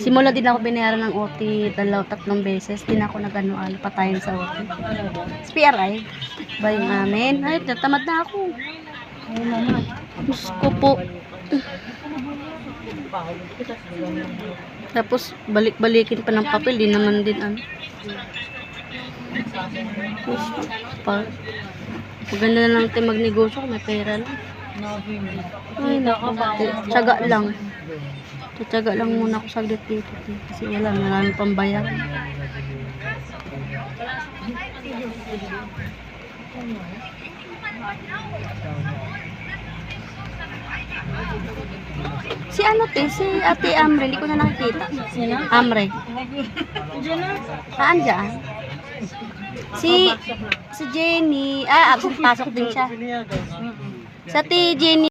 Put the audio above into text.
Simula din ako binayaran ng OT 2-3 beses. Din ako nag-ano patayin sa OT. Sa PRI ba yung amin? Ay, natamad na ako. Diyos ko po. Tapos balik-balikin pa ng papel, di naman din ano. Maganda na lang tayo magnegosyo kung may pera lang. Ay, naku, tiyaga lang. Tiyaga lang muna ako saglit dito. Kasi wala, marami pang bayaran. Si ano si Ate Amre, hindi ko na nakikita. Sino? Amre. Diyan na. Saan dyan? Si Jenny. Pasok din siya. Sa Jenny.